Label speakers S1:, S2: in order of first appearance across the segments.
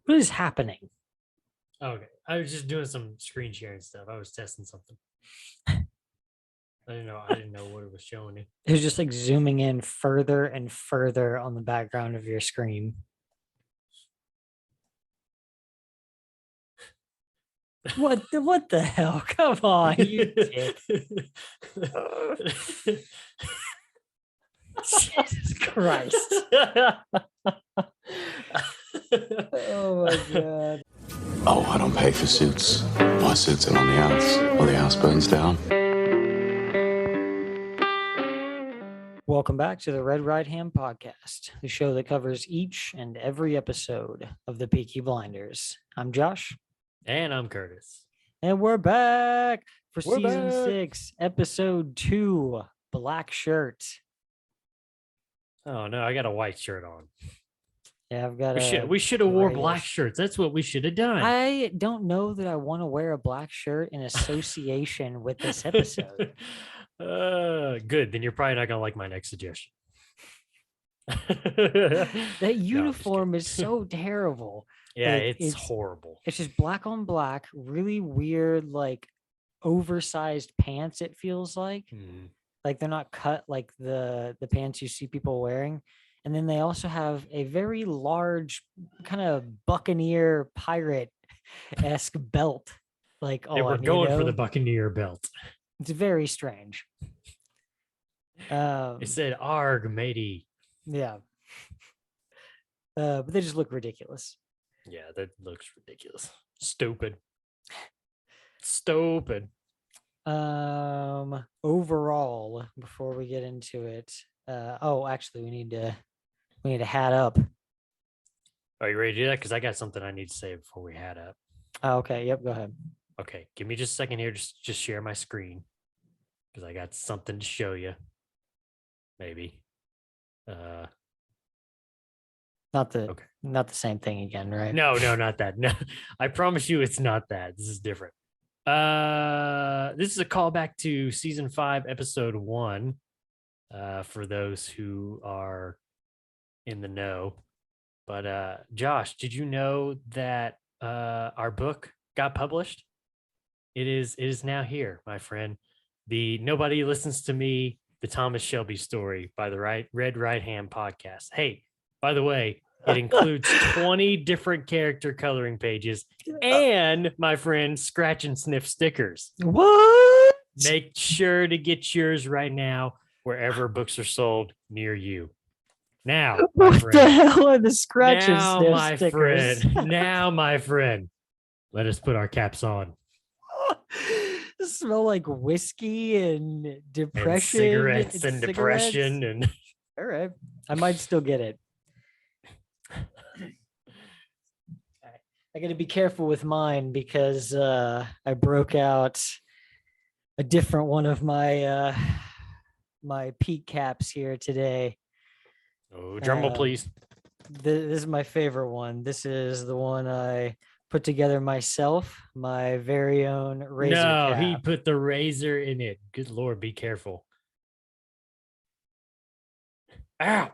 S1: What is happening?
S2: Okay. I was just doing some screen sharing stuff. I was testing something. I didn't know what it was showing you.
S1: It was just like zooming in further and further on the background of your screen. What the hell? Come on, you dick. Jesus Christ. Oh my God.
S3: Oh, I don't pay for suits. My suits are on the house, or the house burns down.
S1: Welcome back to the Red Right Hand Podcast, the show that covers each and every episode of the Peaky Blinders. I'm Josh.
S2: And I'm Curtis.
S1: And we're back for
S2: We're
S1: season
S2: back.
S1: 6, episode 2, Black Shirt.
S2: Oh no, I got a white shirt on.
S1: Yeah, I've got
S2: We should have wore
S1: grayish.
S2: black shirts. That's what we should have done.
S1: I don't know that I want to wear a black shirt in association with this episode.
S2: Good. Then you're probably not gonna like my next suggestion.
S1: That uniform is so terrible.
S2: Yeah,
S1: Like,
S2: it's horrible.
S1: It's just black on black, really weird, like oversized pants, it feels like. Like they're not cut like the pants you see people wearing. And then they also have a very large kind of buccaneer pirate-esque belt. Like
S2: They were going for the Buccaneer belt.
S1: It's very strange.
S2: It said "Arg, matey."
S1: Yeah. But they just look ridiculous.
S2: Yeah, that looks ridiculous. Stupid.
S1: Overall, before we get into it, actually we need to hat up.
S2: Are you ready to do that? Because I got something I need to say before we hat up.
S1: Oh, okay. Yep. Go ahead.
S2: Okay, give me just a second here. Just share my screen because I got something to show you. Maybe.
S1: Not the same thing again, right?
S2: No, not that. No, I promise you, it's not that. This is different. This is a callback to season 5, episode 1. For those who are in the know. But Josh, did you know that our book got published? It is now here, my friend. The Nobody Listens to Me, the Thomas Shelby story by the Red Right Hand podcast. Hey, by the way, it includes 20 different character coloring pages and, my friend, scratch and sniff stickers.
S1: What?
S2: Make sure to get yours right now wherever books are sold near you. Now,
S1: what the hell are the scratch and sniff
S2: my
S1: stickers?
S2: Now, my friend, let us put our caps on.
S1: Smell like whiskey and depression,
S2: and cigarettes and depression, and
S1: all right, I might still get it. I got to be careful with mine because I broke out a different one of my my peak caps here today.
S2: Oh, drum roll, please.
S1: This is my favorite one. This is the one I put together myself, my very own razor cap.
S2: He put the razor in it. Good Lord, be careful. Ow.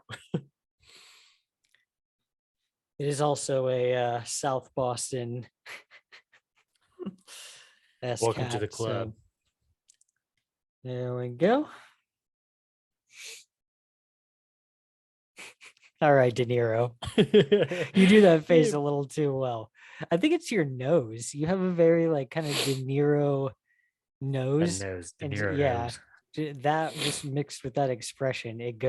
S1: It is also a South Boston
S2: Welcome
S1: cap,
S2: to the club.
S1: So there we go. All right, De Niro. You do that face a little too well. I think it's your nose. You have a very like kind of De Niro nose.
S2: De
S1: and
S2: Niro
S1: yeah,
S2: nose.
S1: that just mixed with that expression, it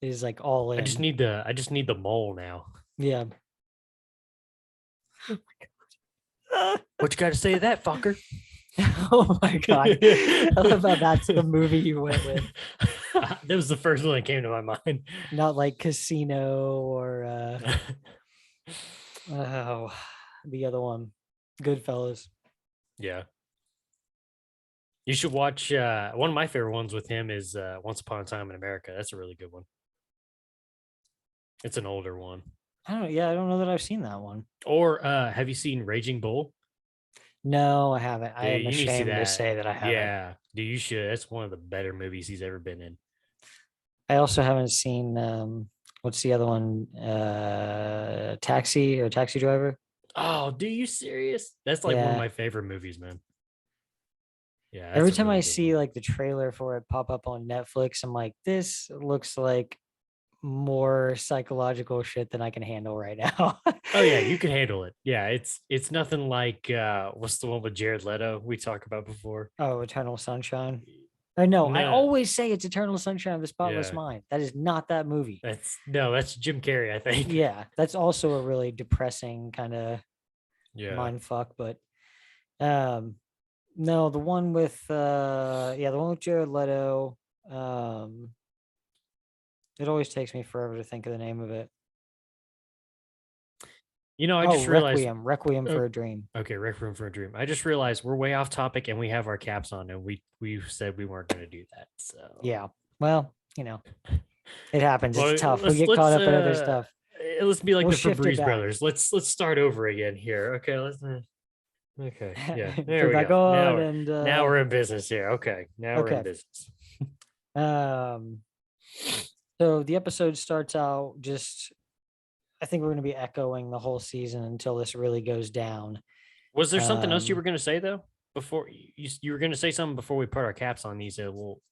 S1: is like all in.
S2: I just need the mole now.
S1: Yeah.
S2: Oh my God. What you got to say to that, fucker?
S1: Oh my God. I love how that's the movie you went with.
S2: That was the first one that came to my mind.
S1: Not like Casino or the other one, Goodfellas.
S2: Yeah. You should watch one of my favorite ones with him is Once Upon a Time in America. That's a really good one. It's an older one.
S1: I don't know that I've seen that one.
S2: Or have you seen Raging Bull?
S1: No, I haven't. I am
S2: You need
S1: ashamed
S2: see
S1: to say that I haven't.
S2: Yeah, dude, you should. That's one of the better movies he's ever been in.
S1: I also haven't seen what's the other one? Taxi or Taxi Driver.
S2: Oh, do you serious? That's like one of
S1: Yeah.
S2: my favorite movies, man. Yeah, that's
S1: Every
S2: a
S1: time
S2: really
S1: I
S2: good
S1: see
S2: one.
S1: like the trailer for it pop up on Netflix, I'm like, this looks like more psychological shit than I can handle right now.
S2: Oh yeah, you can handle it. Yeah, it's nothing like what's the one with Jared Leto we talked about before?
S1: Oh, Eternal Sunshine. I know. I
S2: No,
S1: always say it's Eternal Sunshine of the Spotless
S2: yeah,
S1: Mind. That is not that movie.
S2: that's Jim Carrey, I think.
S1: Yeah, that's also a really depressing kind of
S2: Yeah.
S1: mind fuck. But um, no, the one with the one with Jared Leto. Um, it always takes me forever to think of the name of it.
S2: I
S1: Oh,
S2: just realized.
S1: Requiem
S2: Oh,
S1: for a Dream.
S2: okay, Rec Room for a Dream. I just realized we're way off topic and we have our caps on, and we said we weren't going to do that. So
S1: Yeah. Well, it happens. It's
S2: well,
S1: tough. We get caught up in other stuff.
S2: let's be like
S1: We'll
S2: the
S1: shift it
S2: Febreze
S1: back.
S2: brothers. Let's start over again here. Okay, okay, yeah, there
S1: Put it
S2: we
S1: back
S2: go.
S1: on and
S2: Now we're in business here. Okay, now we're in
S1: okay.
S2: business.
S1: Um so the episode starts out just I think we're going to be echoing the whole season until this really goes down.
S2: Was there something else you were
S1: Um
S2: going to say though? Before you were going to say something before we put our caps on these.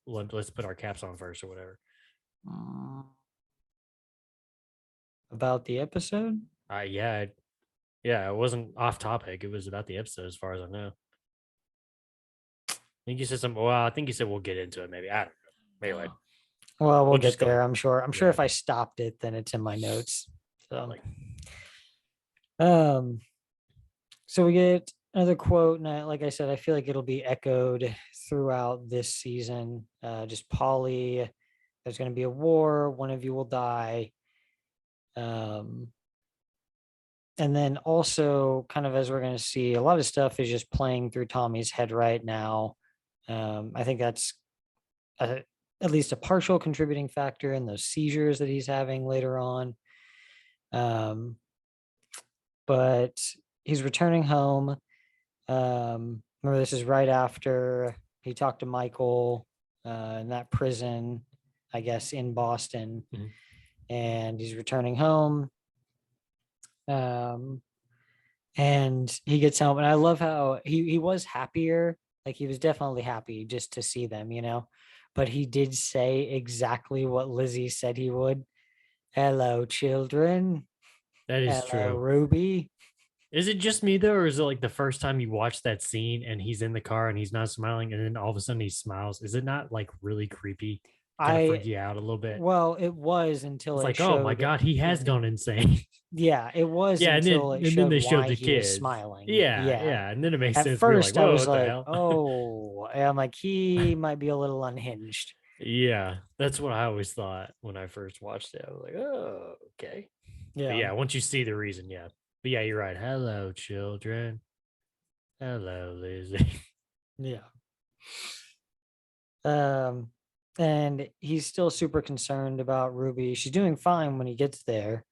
S2: Let's put our caps on first or whatever.
S1: mm, about the episode?
S2: Yeah, yeah, it wasn't off topic. It was about the episode, as far as I know. I think you said something. Well, I think you said we'll get into it. Maybe I don't know. Anyway,
S1: Well, we'll
S2: we'll just
S1: get
S2: go
S1: there,
S2: ahead.
S1: I'm sure. I'm sure
S2: Yeah,
S1: if I stopped it then it's in my notes. So
S2: probably.
S1: um so we get another quote, and like I said, I feel like it'll be echoed throughout this season. Just Polly, there's going to be a war, one of you will die. Um, and then also, kind of as we're going to see, a lot of stuff is just playing through Tommy's head right now. I think that's at least a partial contributing factor in those seizures that he's having later on. But he's returning home. Remember, this is right after he talked to Michael in that prison, I guess, in Boston,
S2: Mhm.
S1: and he's returning home. And he gets home, and I love how he was happier. Like he was definitely happy just to see them, but he did say exactly what Lizzie said he would. Hello, children.
S2: That is
S1: Hello,
S2: true.
S1: Ruby.
S2: Is it just me though, or is it like the first time you watch that scene and he's in the car and he's not smiling, and then all of a sudden he smiles? Is it not like really creepy? Kind of freak
S1: I
S2: you out a little bit.
S1: Well, it was until
S2: It's
S1: it
S2: like, oh my
S1: showed.
S2: god, he has gone insane.
S1: Yeah, it was
S2: Yeah, and
S1: until it
S2: then
S1: showed
S2: they showed
S1: why
S2: the
S1: he was
S2: kids.
S1: smiling.
S2: Yeah,
S1: Yeah.
S2: yeah, and then it makes
S1: At
S2: sense. We're like,
S1: first, I
S2: whoa,
S1: was
S2: what the
S1: like,
S2: hell?
S1: oh, and I'm like, he might be a little unhinged.
S2: Yeah, that's what I always thought when I first watched it. I was like, oh, okay. But
S1: Yeah.
S2: yeah, once you see the reason, yeah. But yeah, you're right. Hello, children. Hello, Lizzie.
S1: Yeah. And he's still super concerned about Ruby. She's doing fine when he gets there.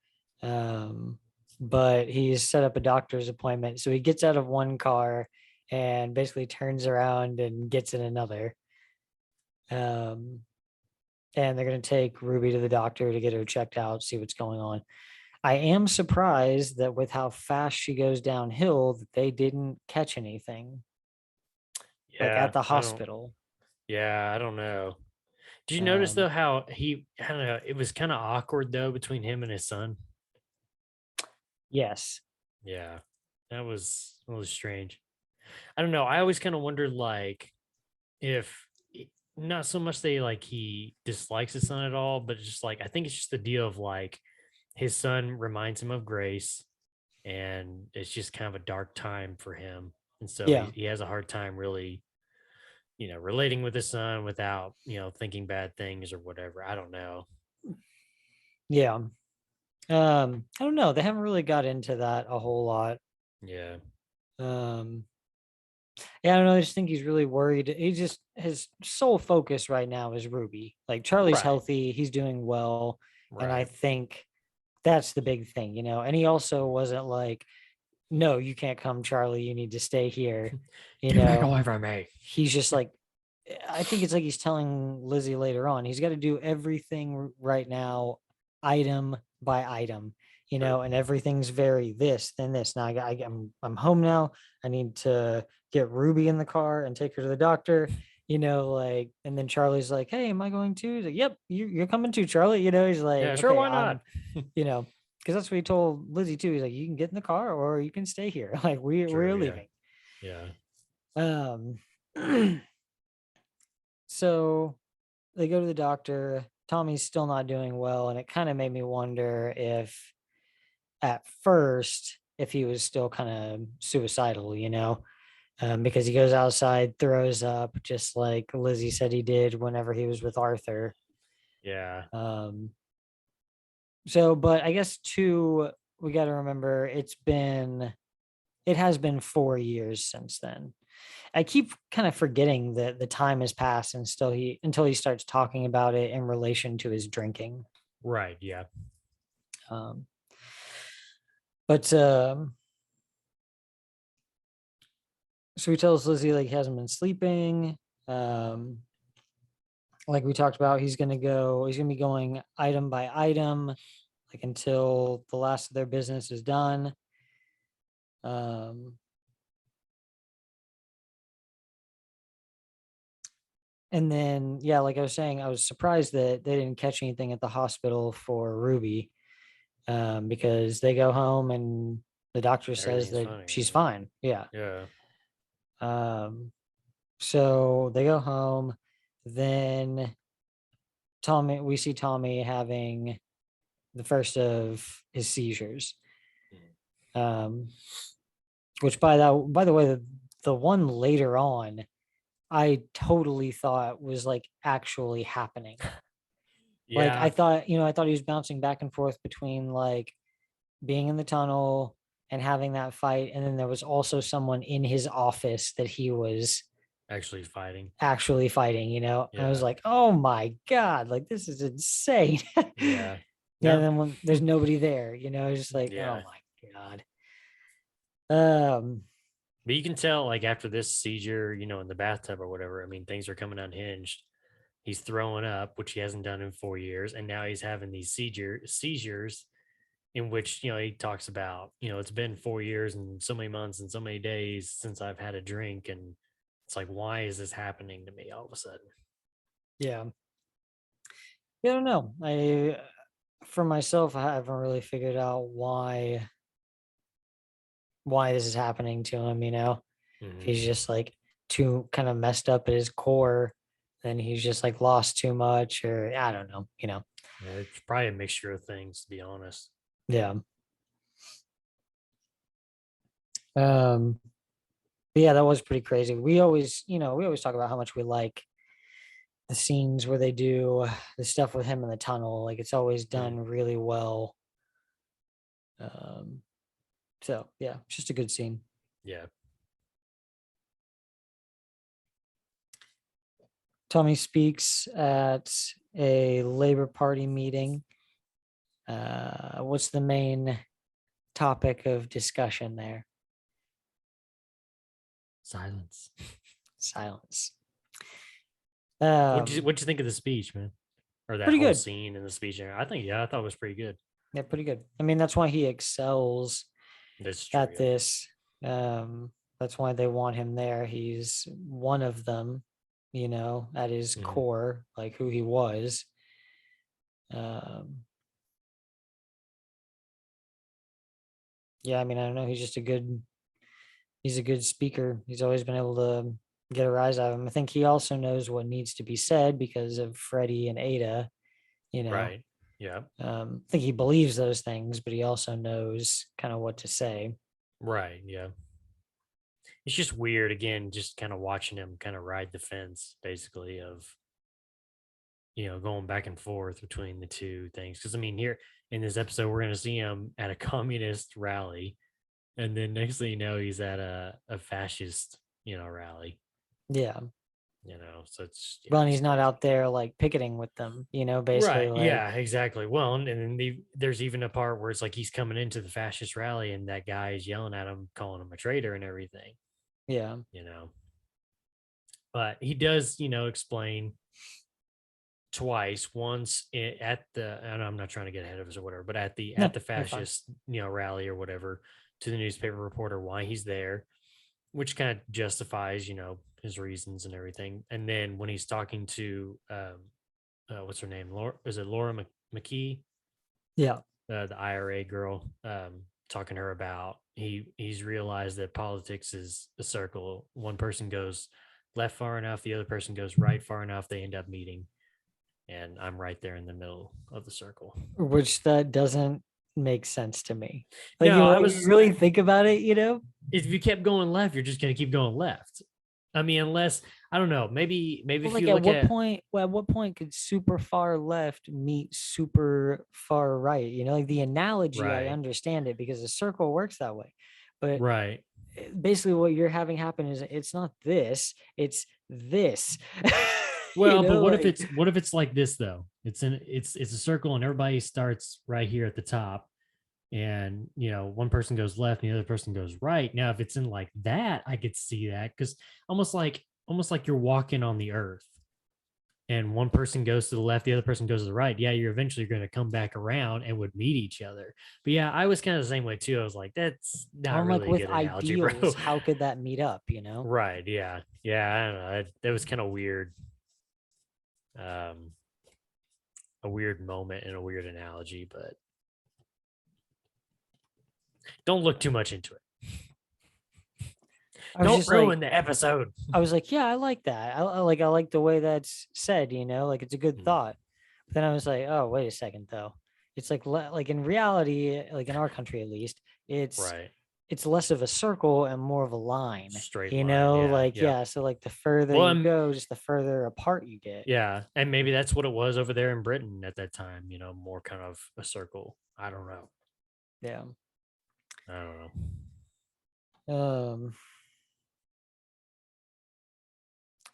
S1: But he's set up a doctor's appointment. So he gets out of one car and basically turns around and gets in another. And they're going to take Ruby to the doctor to get her checked out, see what's going on. I am surprised that with how fast she goes downhill, that they didn't catch anything like
S2: Yeah,
S1: at the
S2: I don't.
S1: hospital.
S2: Yeah, I don't know. Did you notice
S1: Um,
S2: though how I don't know, it was kind of awkward though between him and his son?
S1: yes.
S2: Yeah, that was strange. I don't know. I always kind of wondered like if not so much they like he dislikes his son at all, but it's just like I think it's just the deal of like his son reminds him of Grace, and it's just kind of a dark time for him, and so
S1: Yeah.
S2: he has a hard time really, relating with his son without thinking bad things or whatever. I don't know.
S1: Yeah. I don't know. They haven't really got into that a whole lot.
S2: Yeah,
S1: Um, yeah, I don't know. I just think he's really worried. His sole focus right now is Ruby. Like Charlie's
S2: right,
S1: healthy, he's doing well, and I
S2: right.
S1: think that's the big thing, And he also wasn't like, "No, you can't come, Charlie. You need to stay here." You
S2: Get back
S1: know,
S2: away from me.
S1: he's just like, I think it's like he's telling Lizzie later on, he's got to do everything right now item by item, and everything's very this, then this. Now I'm home now. I need to get Ruby in the car and take her to the doctor, like, and then Charlie's like, hey, am I going to? He's like, yep, you're coming too, Charlie. He's like,
S2: Yeah, sure,
S1: okay,
S2: why not?
S1: because that's what he told Lizzie too. He's like, you can get in the car or you can stay here. Like we're
S2: True,
S1: leaving.
S2: Yeah.
S1: So they go to the doctor. Tommy's still not doing well, and it kind of made me wonder if at first if he was still kind of suicidal, because he goes outside, throws up, just like Lizzie said he did whenever he was with Arthur.
S2: Yeah.
S1: So, but I guess too, we got to remember it has been 4 years since then. I keep kind of forgetting that the time has passed and until he starts talking about it in relation to his drinking.
S2: Right. Yeah.
S1: But so he tells Lizzie like he hasn't been sleeping. Like we talked about, he's gonna be going item by item, like until the last of their business is done. And then, yeah, like I was saying, I was surprised that they didn't catch anything at the hospital for Ruby, because they go home and the doctor says
S2: Everything's
S1: that
S2: fine
S1: she's
S2: again.
S1: fine. Yeah.
S2: Yeah.
S1: So they go home. Then we see Tommy having the first of his seizures. Which by the way, the one later on, I totally thought was like actually happening. Like
S2: Yeah.
S1: I thought he was bouncing back and forth between like being in the tunnel and having that fight, and then there was also someone in his office that he was
S2: Actually fighting.
S1: And I was like, oh my god, like this is insane.
S2: Yeah.
S1: Yeah.
S2: No.
S1: Then when there's nobody there, it's just like,
S2: Yeah.
S1: oh my god.
S2: But you can tell, like, after this seizure, in the bathtub or whatever, I mean, things are coming unhinged. He's throwing up, which he hasn't done in 4 years. And now he's having these seizures in which, he talks about, it's been 4 years and so many months and so many days since I've had a drink. And it's like, why is this happening to me all of a sudden?
S1: Yeah. I don't know. For myself, I haven't really figured out why this is happening to him, If he's just like too kind of messed up at his core, then he's just like lost too much, or I don't know,
S2: Yeah, it's probably a mixture of things, to be honest.
S1: Yeah. Yeah, that was pretty crazy. We always talk about how much we like the scenes where they do the stuff with him in the tunnel. Like it's always done really well. So yeah, it's just a good scene.
S2: Yeah.
S1: Tommy speaks at a Labor Party meeting. What's the main topic of discussion there?
S2: Silence.
S1: Silence.
S2: What'd you think of the speech, man? Or that
S1: pretty
S2: whole
S1: good.
S2: scene in the speech? I thought it was pretty good.
S1: Yeah, pretty good. I mean, that's why he excels
S2: That's true,
S1: at this. That's why they want him there. He's one of them, at his core, like who he was. Yeah, I mean, I don't know. He's a good speaker. He's always been able to get a rise out of him. I think he also knows what needs to be said because of Freddie and Ada,
S2: Right. Yeah.
S1: I think he believes those things, but he also knows kind of what to say.
S2: Right. Yeah. It's just weird, again, just kind of watching him kind of ride the fence, basically, of, going back and forth between the two things. Because, I mean, here in this episode, we're going to see him at a communist rally. And then next thing you know, he's at a fascist, rally.
S1: Yeah.
S2: So it's.
S1: Well, and he's not out there like picketing with them, basically.
S2: Right.
S1: Like,
S2: Yeah, exactly. Well, and then there's even a part where it's like he's coming into the fascist rally and that guy is yelling at him, calling him a traitor and everything.
S1: Yeah.
S2: But he does, explain twice. Once at the, and I'm not trying to get ahead of us or whatever, but at the
S1: No,
S2: at the
S1: you're fine.
S2: fascist rally or whatever, to the newspaper reporter why he's there, which kind of justifies his reasons and everything. And then when he's talking to what's her name, Laura, is it Laura Mckee,
S1: Yeah.
S2: the IRA girl, talking to her about he's realized that politics is a circle. One person goes left far enough, the other person goes right far enough, they end up meeting, and I'm right there in the middle of the circle.
S1: Which that doesn't make sense to me. Like,
S2: No,
S1: you really think about it,
S2: if you kept going left, you're just going to keep going left. I mean, unless, I don't know, maybe
S1: Well,
S2: if
S1: like,
S2: you
S1: at
S2: look
S1: what
S2: at,
S1: point? Well, at what point could super far left meet super far right? Like the analogy, I
S2: right,
S1: understand it because the circle works that way. But
S2: right.
S1: basically, what you're having happen is it's not this, it's this.
S2: Well, but what if
S1: like,
S2: it's like this though? It's a circle and everybody starts right here at the top, and one person goes left and the other person goes right. Now, if it's in like that, I could see that, because almost like you're walking on the earth, and one person goes to the left, the other person goes to the right. Yeah, you're eventually going to come back around and would meet each other. But yeah, I was kind of the same way too. I was like, that's not
S1: I'm like,
S2: really a
S1: with
S2: good analogy, bro.
S1: ideals, how could that meet up?
S2: Right? Yeah, yeah. I don't know. That was kind of weird. A weird moment and a weird analogy, but don't look too much into it.
S1: I was
S2: Don't
S1: just
S2: ruin the episode.
S1: I was like, yeah, I like that. I like the way that's said, like it's a good
S2: Mm.
S1: thought. But then I was like, oh, wait a second though. It's like in reality, like in our country at least,
S2: Right.
S1: it's less of a circle and more of a line.
S2: Straight line. Yeah.
S1: Like,
S2: Yep.
S1: yeah, so like the further
S2: Well,
S1: you go, just the further apart you get.
S2: yeah, and maybe that's what it was over there in Britain at that time. More kind of a circle. I don't know.
S1: Yeah.
S2: I don't know.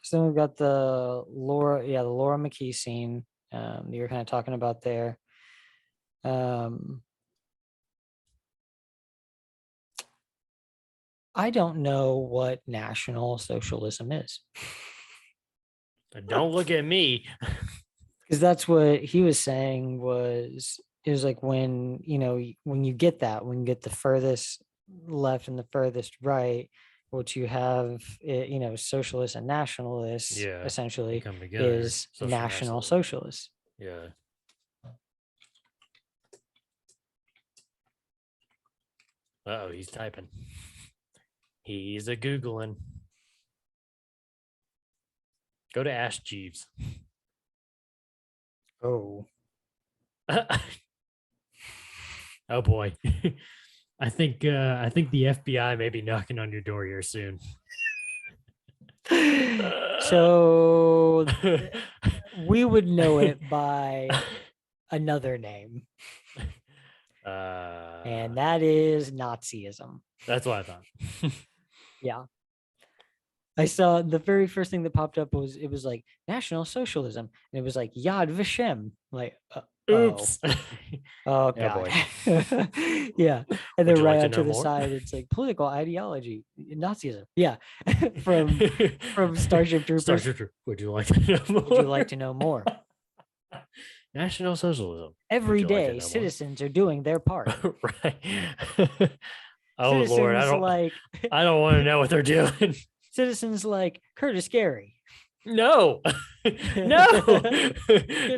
S1: So then we've got the Laura Mckee scene that you're kind of talking about there. I don't know what National Socialism is.
S2: Don't look at me.
S1: Because that's what he was saying it was like when when you get the furthest left and the furthest right, what you have socialists and nationalists essentially
S2: come together.
S1: is National Socialists.
S2: Yeah. Uh-oh, he's typing. He's a Googling. Go to Ask Jeeves.
S1: Oh.
S2: Oh boy. I think the FBI may be knocking on your door here soon.
S1: So we would know it by another name. And that is Nazism.
S2: That's what I thought.
S1: Yeah. I saw the very first thing that popped up was like National Socialism, and it was like Yad Vashem. Like,
S2: oops.
S1: Oh god. Yeah. And then right onto the side, it's like political ideology, Nazism. Yeah. from Starship Troopers.
S2: Starship Troopers. Would you like to know more?
S1: Would you like to know more?
S2: National Socialism.
S1: Every day, citizens are doing their part.
S2: Right. Oh
S1: citizens
S2: Lord, I don't want to know what they're doing.
S1: Citizens like Curtis Gary.
S2: No, no,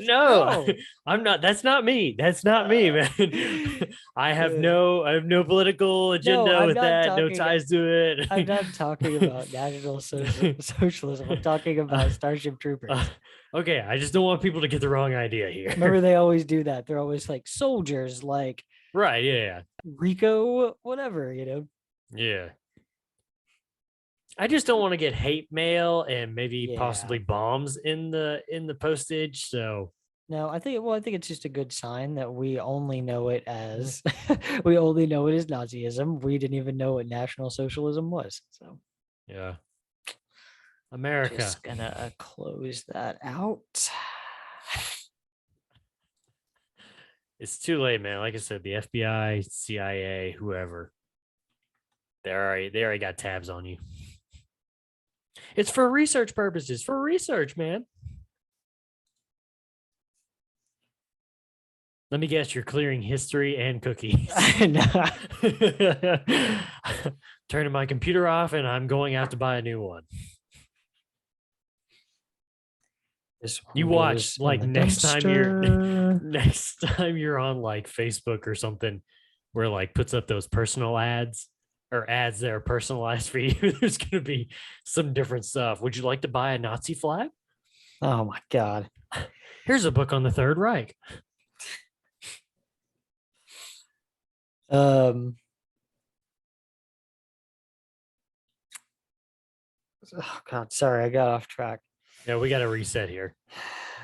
S2: no, I'm not. That's not me. That's not me, man. I have no political agenda with that. No ties to it.
S1: I'm not talking about National Socialism. I'm talking about Starship Troopers.
S2: Okay, I just don't want people to get the wrong idea here.
S1: Remember, they always do that. They're always like soldiers, like
S2: right, yeah,
S1: Rico, whatever,
S2: Yeah. I just don't want to get hate mail and maybe possibly bombs in the postage. So
S1: no, I think it's just a good sign that we only know it as we only know it as Nazism. We didn't even know what National Socialism was. So
S2: yeah, America.
S1: Just gonna close that out.
S2: It's too late, man. Like I said, the FBI, CIA, whoever, they already got tabs on you. It's for research purposes. For research, man. Let me guess, you're clearing history and cookies. Turning my computer off and I'm going out to buy a new one.
S1: This
S2: You
S1: one
S2: watch
S1: goes in
S2: like
S1: the
S2: next time
S1: dumpster.
S2: you're on like Facebook or something where like puts up those personal ads or ads that are personalized for you. There's gonna be some different stuff. Would you like to buy a Nazi flag?
S1: Oh my God.
S2: Here's a book on the Third Reich.
S1: Oh God, sorry, I got off track.
S2: Yeah, we got to reset here.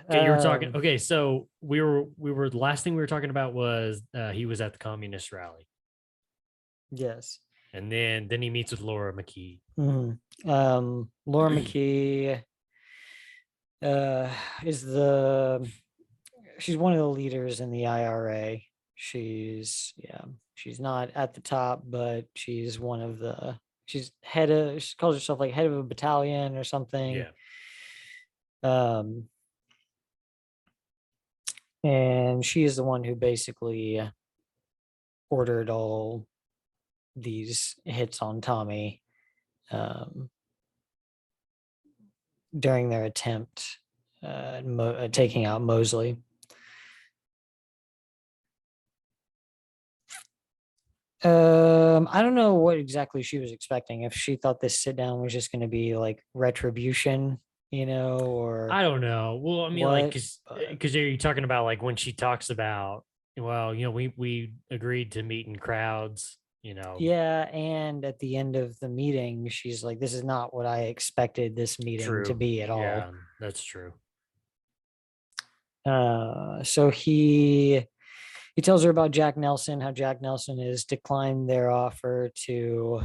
S2: Okay, you were talking.
S1: Um,
S2: Okay, so we were. The last thing we were talking about was he was at the communist rally,
S1: yes.
S2: and then he meets with Laura McKee.
S1: Mhm. Laura McKee is she's one of the leaders in the IRA. She's not at the top, but she's one of the she's head of she calls herself like head of a battalion or something.
S2: Yeah,
S1: And she is the one who basically ordered all these hits on Tommy during their attempt at taking out Mosley. I don't know what exactly she was expecting. If she thought this sit down was just going to be like retribution, or
S2: I don't know. Well, I mean, like,
S1: what?
S2: because you're talking about like when she talks about, well, we agreed to meet in crowds.
S1: Yeah, and at the end of the meeting, she's like, "This is not what I expected this meeting to
S2: True.
S1: be at
S2: Yeah,
S1: all."
S2: that's true.
S1: So he tells her about Jack Nelson, how Jack Nelson has declined their offer to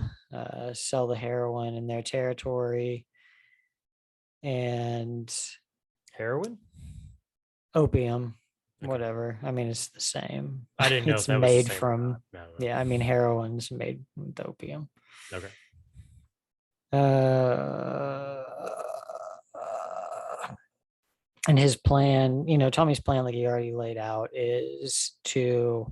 S1: sell the heroin in their territory and
S2: Heroin?
S1: opium,
S2: Okay.
S1: whatever. I mean, it's the same.
S2: I didn't know
S1: It's
S2: if that was the
S1: made
S2: same or
S1: from,
S2: not. No, no.
S1: yeah, I mean, heroin's made with opium.
S2: Okay.
S1: And his plan, Tommy's plan, like he already laid out, is to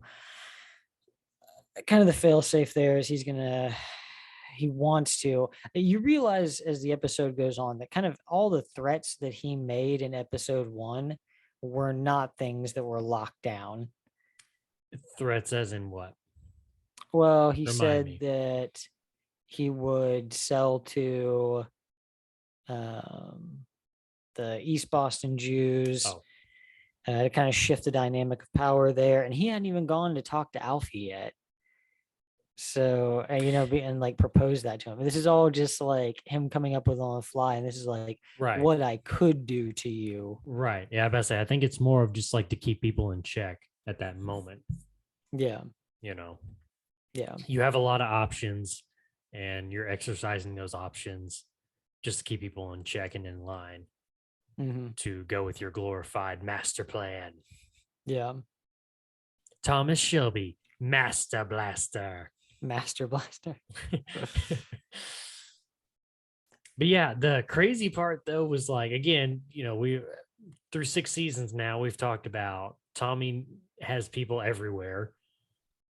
S1: kind of the fail safe there is he wants to. You realize as the episode goes on that kind of all the threats that he made in episode 1 were not things that were locked down.
S2: Threats as in what?
S1: Well, he
S2: Remind
S1: said
S2: me.
S1: that he would sell to the East Boston Jews
S2: Oh,
S1: to kind of shift the dynamic of power there. And he hadn't even gone to talk to Alfie yet. So, and like propose that to him. This is all just like him coming up with on the fly. And this is like
S2: right.
S1: what I could do to you.
S2: Right. Yeah, I about to say, I think it's more of just like to keep people in check at that moment.
S1: Yeah.
S2: Yeah. You have a lot of options and you're exercising those options just to keep people in check and in line to go with your glorified master plan.
S1: Yeah.
S2: Thomas Shelby, Master Blaster.
S1: Master Blaster.
S2: But yeah, the crazy part though was like, again, we through 6 seasons now, we've talked about Tommy has people everywhere.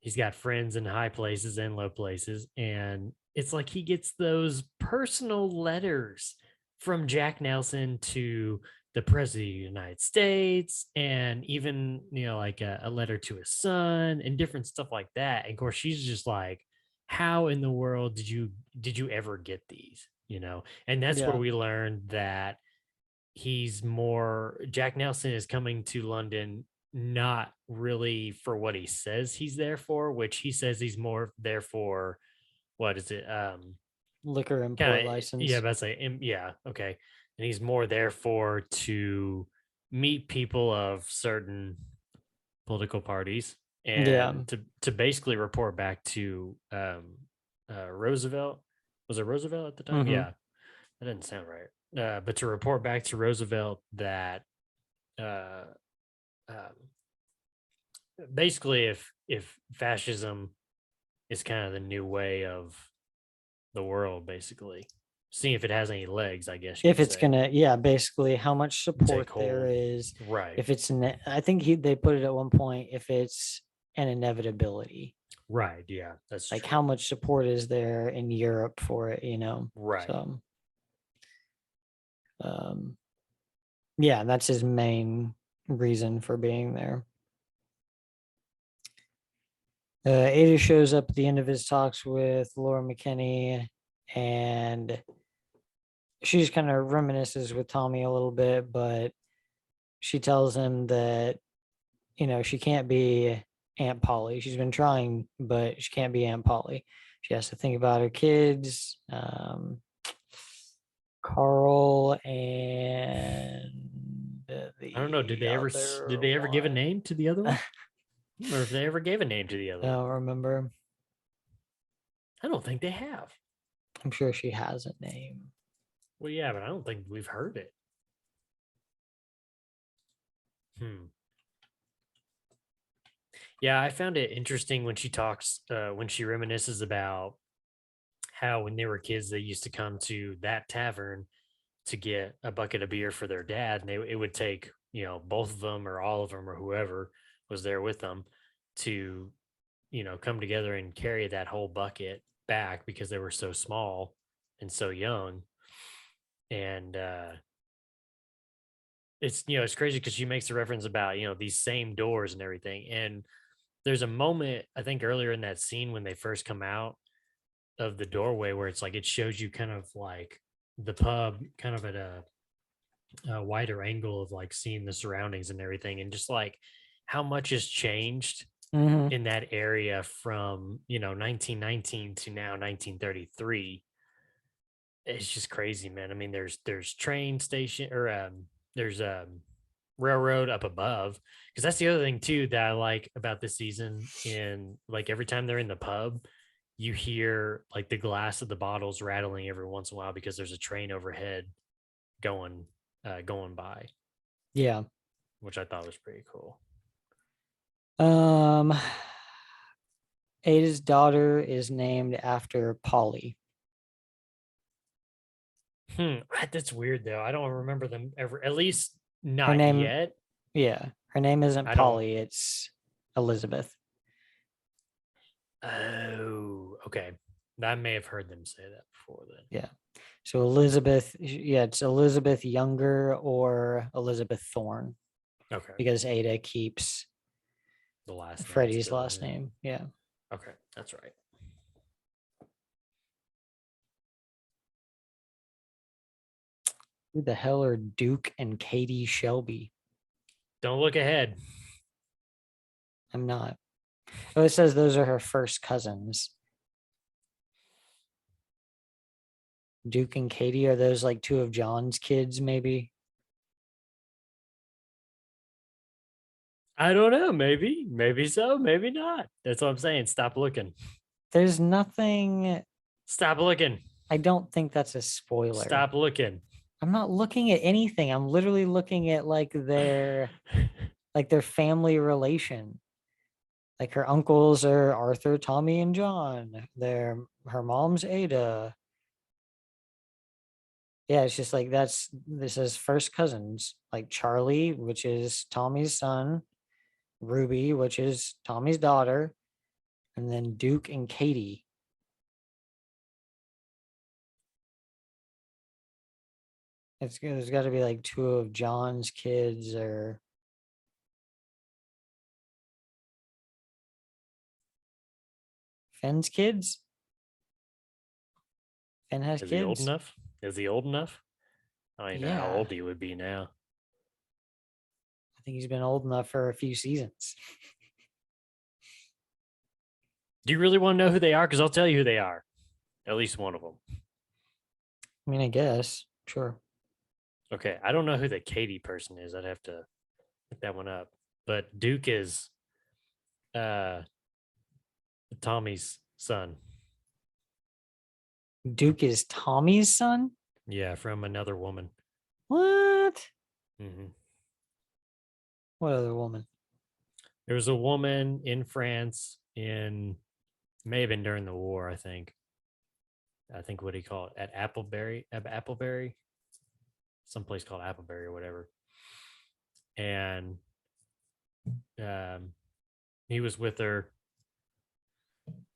S2: He's got friends in high places and low places. And it's like he gets those personal letters from Jack Nelson to the president of the United States, and even, like a letter to his son and different stuff like that. And of course, she's just like, how in the world did you ever get these? And that's where we learned that Jack Nelson is coming to London not really for what he says he's there for, which he says he's more there for, what is it?
S1: Liquor import license.
S2: Yeah, that's yeah, okay. And he's more there for to meet people of certain political parties and to basically report back to Roosevelt. Was it Roosevelt at the time? Yeah, that didn't sound right. But to report back to Roosevelt that basically if fascism is kind of the new way of the world, basically. seeing if it has any legs, I guess.
S1: If it's gonna, yeah, basically how much support there
S2: hold.
S1: is.
S2: Right.
S1: If it's, I think they put it at one point, if it's an inevitability.
S2: Right. Yeah, that's
S1: like
S2: true.
S1: how much support is there in Europe for it, you know?
S2: Right.
S1: So, yeah, that's his main reason for being there. Ada shows up at the end of his talks with Laura McKinney, and she just kind of reminisces with Tommy a little bit, but she tells him that, you know, she can't be Aunt Polly. She's been trying, but she can't be Aunt Polly. She has to think about her kids, Carl and
S2: I don't know. Did they ever give a name to the other one? Or if they ever gave a name to the other
S1: I
S2: one?
S1: don't remember.
S2: I don't think they have.
S1: I'm sure she has a name.
S2: Well, yeah, but I don't think we've heard it. Yeah, I found it interesting when she talks, when she reminisces about how when they were kids, they used to come to that tavern to get a bucket of beer for their dad. And it would take, you know, both of them or all of them or whoever was there with them to, you know, come together and carry that whole bucket back because they were so small and so young. And it's, you know, it's crazy because she makes a reference about, you know, these same doors and everything. And there's a moment, I think, earlier in that scene when they first come out of the doorway where it's like it shows you kind of like the pub kind of at a wider angle of like seeing the surroundings and everything, and just like how much has changed in that area from, you know, 1919 to now 1933. It's just crazy, man. I mean, there's train station or there's railroad up above, because that's the other thing too that I like about this season. In like every time they're in the pub, you hear like the glass of the bottles rattling every once in a while because there's a train overhead going by.
S1: Yeah.
S2: Which I thought was pretty cool.
S1: Ada's daughter is named after Polly.
S2: That's weird though. I don't remember them ever, at least not
S1: her name,
S2: yet.
S1: Yeah, her name isn't Polly, it's Elizabeth.
S2: Oh, okay. I may have heard them say that before then.
S1: Yeah. So Elizabeth, yeah, it's Elizabeth Younger or Elizabeth Thorne.
S2: Okay.
S1: Because Ada keeps
S2: the last
S1: Freddie's last name. Yeah.
S2: Okay, that's right.
S1: Who the hell are Duke and Katie Shelby?
S2: Don't look ahead.
S1: I'm not. Oh, it says those are her first cousins. Duke and Katie, are those like two of John's kids, maybe?
S2: I don't know. Maybe so. Maybe not. That's what I'm saying. Stop looking.
S1: There's nothing.
S2: Stop looking.
S1: I don't think that's a spoiler.
S2: Stop looking.
S1: I'm not looking at anything. I'm literally looking at like their family relation. Like her uncles are Arthur, Tommy, and John. Her mom's Ada. Yeah, it's just like this is first cousins, like Charlie, which is Tommy's son, Ruby, which is Tommy's daughter, and then Duke and Katie. There's got to be like two of John's kids or Finn's kids. Finn has kids.
S2: Is he old enough? Is he old enough? I don't know how
S1: Yeah.
S2: old he would be now.
S1: I think he's been old enough for a few seasons.
S2: Do you really want to know who they are? Because I'll tell you who they are. At least one of them.
S1: I mean, I guess. Sure.
S2: Okay. I don't know who the Katie person is. I'd have to look that one up. But Duke is Tommy's son.
S1: Duke is Tommy's son?
S2: Yeah, from another woman.
S1: What?
S2: Mm-hmm.
S1: What other woman?
S2: There was a woman in France may have been during the war, I think. I think what do you call it at Appleberry, someplace called Appleberry or whatever. And he was with her.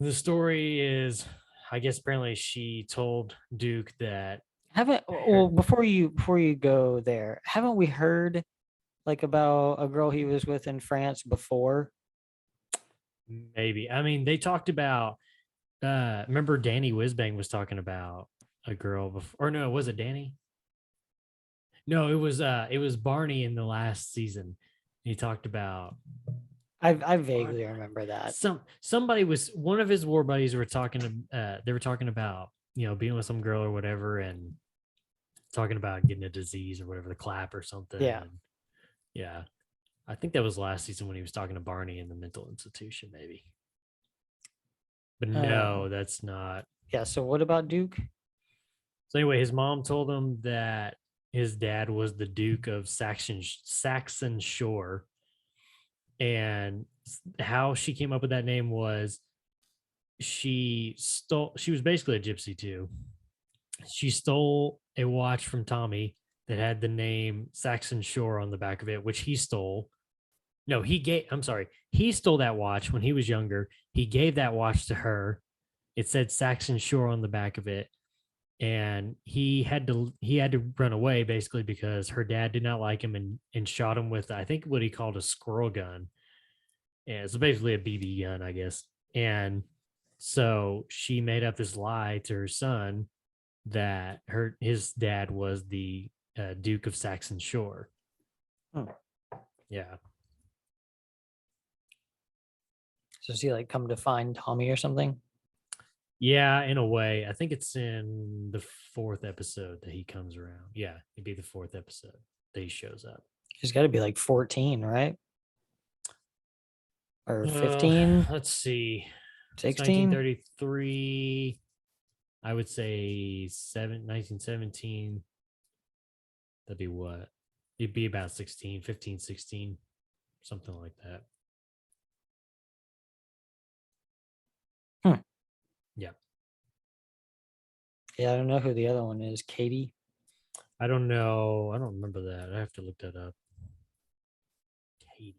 S2: The story is, I guess apparently she told Duke that
S1: Before you go there, haven't we heard like about a girl he was with in France before?
S2: maybe, I mean, they talked about, remember Danny Whizbang was talking about a girl before, or no, was it Danny? No, it was Barney in the last season. He talked about
S1: I vaguely remember that.
S2: Somebody was, one of his war buddies were talking to, they were talking about, being with some girl or whatever, and talking about getting a disease or whatever, the clap or something.
S1: Yeah.
S2: And yeah. I think that was last season when he was talking to Barney in the mental institution, maybe. But no, that's not.
S1: Yeah. So what about Duke?
S2: So anyway, his mom told him that his dad was the Duke of Saxon Shore. And how she came up with that name was she was basically a gypsy too. She stole a watch from Tommy that had the name Saxon Shore on the back of it, which he stole. No, he stole that watch when he was younger. He gave that watch to her. It said Saxon Shore on the back of it. And he had to run away basically because her dad did not like him and shot him with, I think, what he called a squirrel gun. And it's basically a BB gun, I guess. And so she made up this lie to her son that his dad was the Duke of Saxon Shore. Yeah.
S1: So does he like come to find Tommy or something?
S2: Yeah, in a way. I think it's in the 4th episode that he comes around. Yeah, it'd be the 4th episode that he shows up.
S1: He's got to be like 14, right? Or 15?
S2: Let's see.
S1: 16?
S2: 1933. I would say 1917. That'd be what? It'd be about 16, 15, 16, something like that. Yeah.
S1: Yeah, I don't know who the other one is. Katie?
S2: I don't know. I don't remember that. I have to look that up. Katie.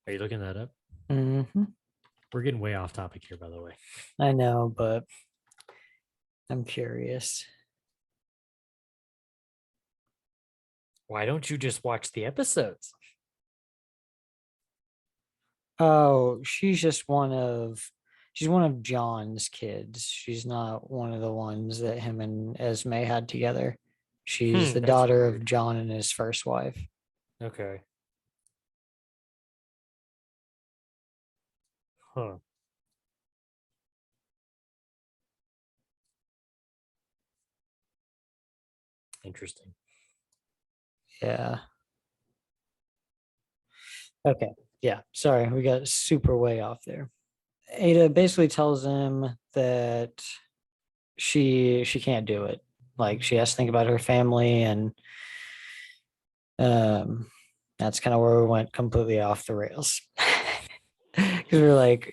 S2: Are you looking that up?
S1: Mm-hmm.
S2: We're getting way off topic here, by the way.
S1: I know, but I'm curious.
S2: Why don't you just watch the episodes?
S1: Oh, she's one of John's kids. She's not one of the ones that him and Esme had together. She's the
S2: That's
S1: daughter
S2: weird.
S1: of John and his first wife.
S2: Okay. Huh. Interesting.
S1: Yeah. Okay. Yeah. Sorry, we got super way off there. Ada basically tells him that she can't do it. Like she has to think about her family, and that's kind of where we went completely off the rails. Because we're like,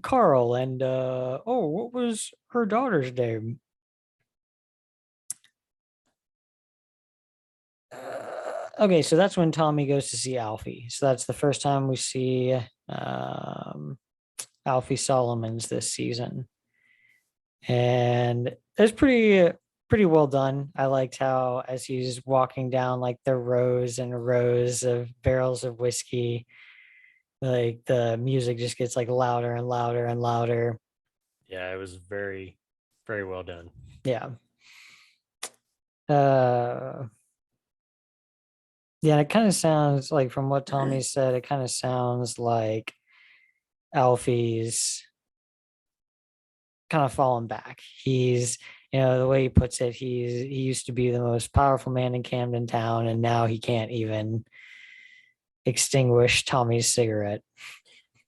S1: Carl and what was her daughter's name? Okay, so that's when Tommy goes to see Alfie. So that's the first time we see Alfie Solomons this season, and it's pretty well done. I liked how as he's walking down like the rows and rows of barrels of whiskey, like the music just gets like louder and louder and louder.
S2: Yeah, it was very, very well done.
S1: Yeah. Yeah, it kind of sounds like, from what Tommy said, it kind of sounds like Alfie's kind of fallen back. He's, the way he puts it, he used to be the most powerful man in Camden Town, and now he can't even extinguish Tommy's cigarette.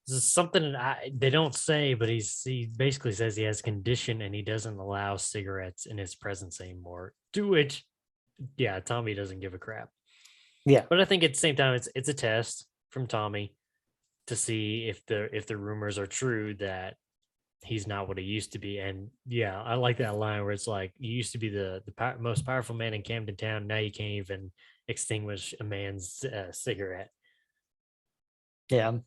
S2: This is something they don't say, but he basically says he has a condition and he doesn't allow cigarettes in his presence anymore. To which, yeah, Tommy doesn't give a crap.
S1: Yeah.
S2: But I think at the same time, it's a test from Tommy to see if the rumors are true that he's not what he used to be. And yeah, I like that line where it's like, you used to be the most powerful man in Camden Town. Now you can't even extinguish a man's cigarette.
S1: Yeah.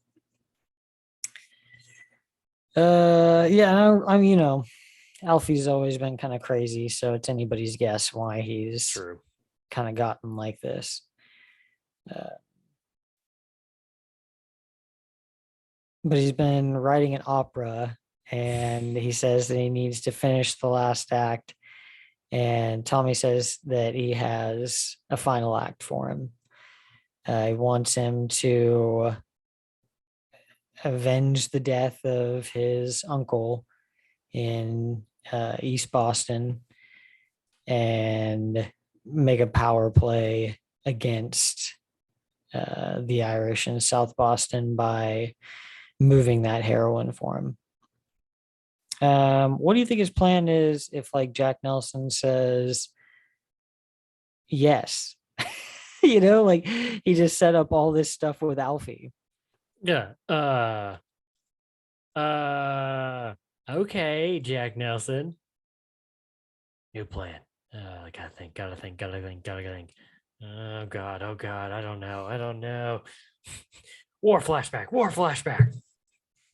S1: Yeah, I mean, Alfie's always been kind of crazy, so it's anybody's guess why he's
S2: True.
S1: kind of gotten like this. But he's been writing an opera, and he says that he needs to finish the last act. And Tommy says that he has a final act for him. He wants him to avenge the death of his uncle in East Boston and make a power play against the Irish in South Boston by moving that heroin for him. What do you think his plan is if like Jack Nelson says yes? Like he just set up all this stuff with Alfie.
S2: Yeah. Okay, Jack Nelson. New plan. Gotta think. Oh God. I don't know. War flashback.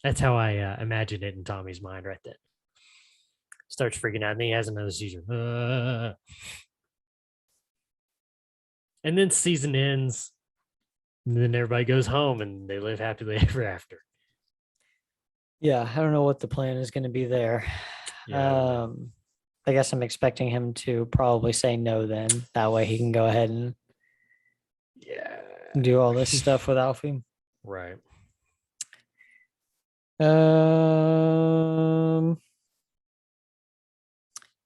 S2: That's how I imagine it in Tommy's mind right then. Starts freaking out and he has another seizure. And then season ends. And then everybody goes home and they live happily ever after.
S1: Yeah, I don't know what the plan is going to be there.
S2: Yeah,
S1: I guess I'm expecting him to probably say no then. That way he can go ahead and do all this stuff with Alfie.
S2: Right.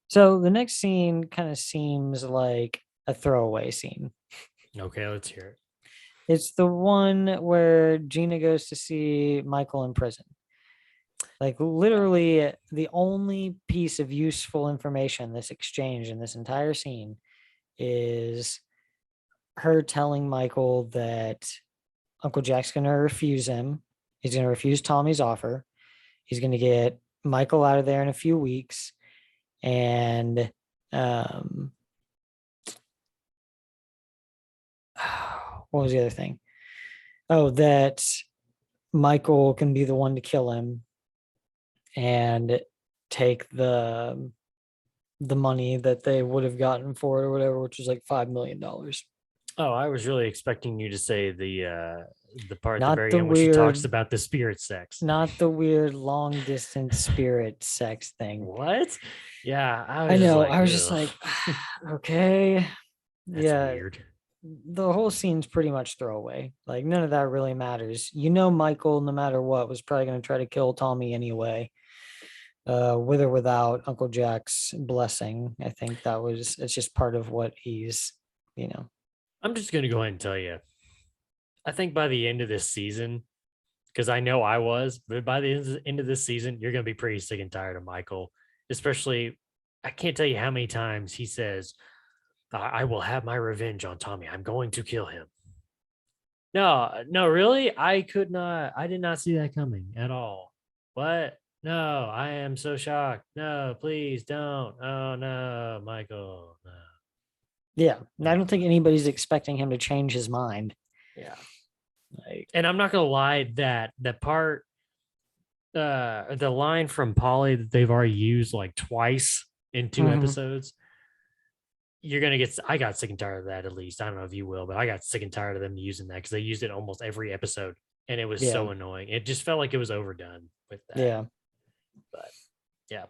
S1: So the next scene kind of seems like a throwaway scene.
S2: Okay, let's hear it.
S1: It's the one where Gina goes to see Michael in prison. Like literally the only piece of useful information, this exchange in this entire scene, is her telling Michael that Uncle Jack's going to refuse him. He's going to refuse Tommy's offer. He's going to get Michael out of there in a few weeks. And what was the other thing? Oh, that Michael can be the one to kill him and take the money that they would have gotten for it or whatever, which was like $5 million.
S2: Oh, I was really expecting you to say the part at the
S1: Not
S2: very
S1: the
S2: end where she talks
S1: weird-
S2: about the spirit sex.
S1: Not the weird long distance spirit sex thing.
S2: What? Yeah,
S1: I know.
S2: like,
S1: I was just
S2: ugh,
S1: like, okay.
S2: that's
S1: Yeah.
S2: weird.
S1: The whole scene's pretty much throwaway. Like none of that really matters. Michael, no matter what, was probably going to try to kill Tommy anyway, with or without Uncle Jack's blessing. I think it's just part of what he's.
S2: I'm just gonna go ahead and tell you. I think by the end of this season, because I know I was, but by the end of this season, you're gonna be pretty sick and tired of Michael. Especially, I can't tell you how many times he says, I will have my revenge on Tommy. I'm going to kill him. No, really? I did not see that coming at all. What? No, I am so shocked. No, please don't. Oh no, Michael. No.
S1: Yeah, I don't think anybody's expecting him to change his mind.
S2: Yeah.
S1: Like,
S2: And I'm not gonna lie, that the part the line from Polly that they've already used like twice in 2 episodes, you're gonna get. I got sick and tired of that. At least I don't know if you will, but I got sick and tired of them using that because they used it almost every episode, and it was so annoying. It just felt like it was overdone with that.
S1: Yeah,
S2: but yeah,